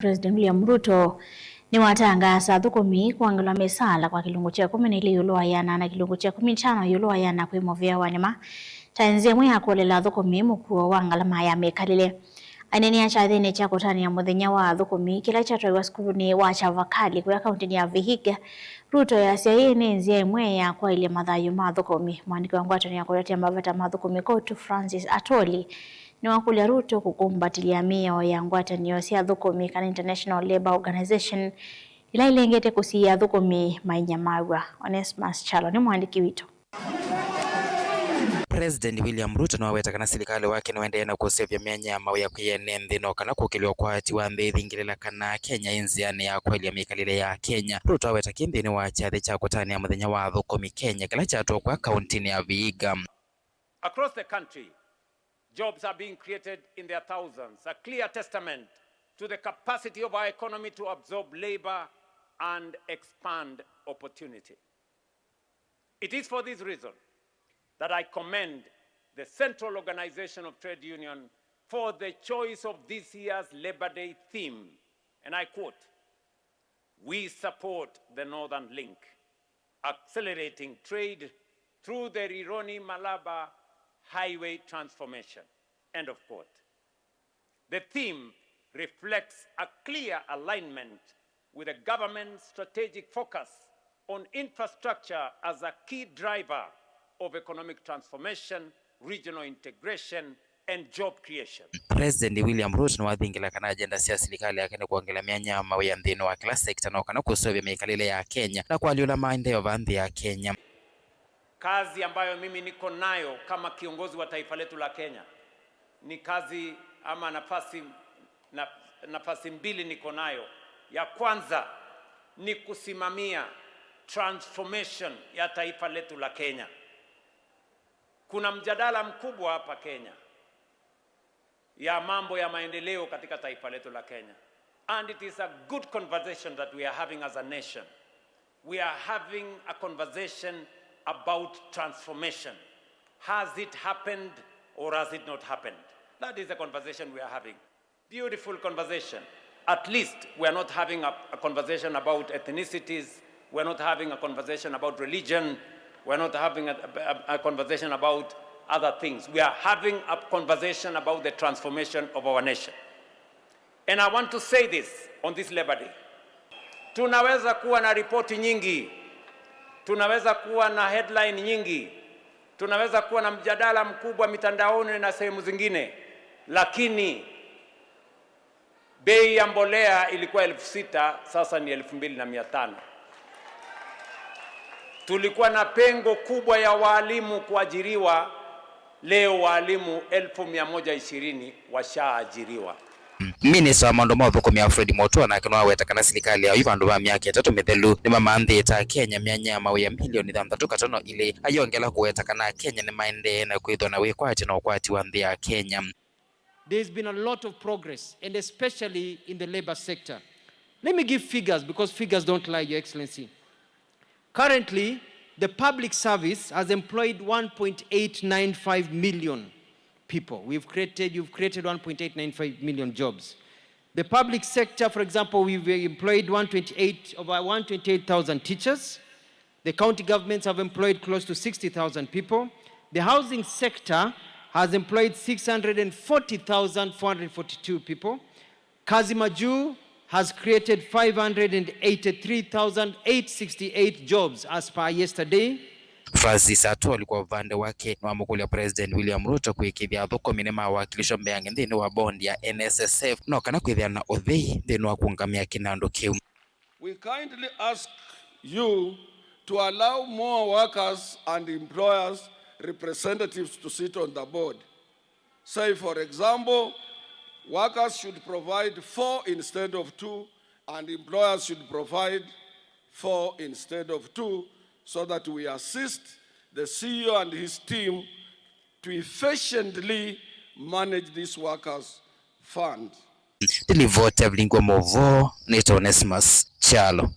President William Ruto Niwatangaasa Athukumi Kwongelwa Misaala kwa Kilungu cha 12 yuluayana na Kilungu cha 15 yuluayana kwi Muveani wa Nima ta Nzia Imwe ya Kuolela Athukumi Mukuo wa Ngalama ya Mikalile anene achathini cha kutania muthenya wa Athukumi kila chatwa sukuru wa chavakali kwa kaunti ya Vihiga. Ruto yasia ni Nzia Imwe ya kwa ile mathayo ma Athukumi mwandiki wa ngwatani ya kuletea mavata ma Athukumi kotu Francis Atoli ni wakulia Ruto kukumbatilia mio ya ngwatanio cia Athukumi kana International Labour Organization ila ilengete kusia Athukumi mainyamagwa. Onesmus Chalo ni mwandiki wito. President William Ruto naweta kana serikali wake niwende na kusevya myanyama ya kuyene nthino kana kukiliwa kwa ati wa mbethi ngilila kana Kenya Nzia ya kweli ya Mikalile ya Kenya. Ruto aweta kinthini wa chathe cha kutania muthenya wa Athukumi Kenya kila chatwa kwa kaunti ya Vihiga. Across the country, jobs are being created in their thousands, a clear testament to the capacity of our economy to absorb labor and expand opportunity. It is for this reason that I commend the Central Organization of Trade Union for the choice of this year's Labor Day theme, and I quote, "We support the Northern Link, accelerating trade through the Rironi-Malaba highway transformation," end of quote. The theme reflects a clear alignment with the government's strategic focus on infrastructure as a key driver of economic transformation, regional integration, and job creation. President William Ruto wathingila kana agenda cia serikali yake ni kuongela myanyama ya nthino wa kila sekta na kana kusovya Mikalile ya Kenya na kwaliula maendeleo vanthi ya Kenya. Kazi ambayo mimi niko nayo kama kiongozi wa taifa letu la Kenya ni kazi ama nafasi mbili niko nayo. Ya kwanza ni kusimamia transformation ya taifa letu la Kenya. Kuna mjadala mkubwa hapa Kenya ya mambo ya maendeleo katika taifa letu la Kenya. And it is a good conversation that we are having as a nation. We are having a conversation about transformation. Has it happened or has it not happened? That is the conversation we are having. Beautiful conversation. At least we are not having a conversation about ethnicities. We are not having a conversation about religion. We are not having a conversation about other things. We are having a conversation about the transformation of our nation. And I want to say this on this Labor Day. Tunaweza kuwa na ripoti nyingi. Tunaweza kuwa na headline nyingi. Tunaweza kuwa na mjadala mkubwa mitandaoni na sehemu zingine. Lakini bei ya mbolea ilikuwa 6,000, sasa ni 2,500. Tulikuwa na pengo kubwa ya walimu kuajiriwa, leo walimu 1,120 washaajiriwa. Minister wa maundu ma Athukumi Alfred Mutua na kinwa weta kana serikali ya ivandu va myaka 3 mithelu ni mamanthi ta Kenya myanyama ya milioni 3.5 ile ayongela kuweta kana Kenya ni maende na kwithwa na wikwati na ukwati wa nthi ya Kenya. There's been a lot of progress, and especially in the labor sector. Let me give figures, because figures don't lie, Your Excellency. Currently, the public service has employed 1.895 million people. You've created 1.895 million jobs. The public sector, for example, we've employed over 128,000 teachers. The county governments have employed close to 60,000 people. The housing sector has employed 640,442 people. Kazi Majuu has created 583,868 jobs as per yesterday. Francis Atoli alikuwa upande wake na wamukulia President William Ruto kuikithia Athukumi ni mawakilisho mbeange nthini wa bondi ya NSSF no kana kwithia na uthii nthini wa kuungamia kinando kiu. We kindly ask you to allow more workers and employers representatives to sit on the board. Say, for example, workers should provide 4 instead of 2, and employers should provide 4 instead of 2, so that we assist the CEO and his team to efficiently manage this workers' fund. Dilivote Vlingwa Movo, Onesmus Chalo.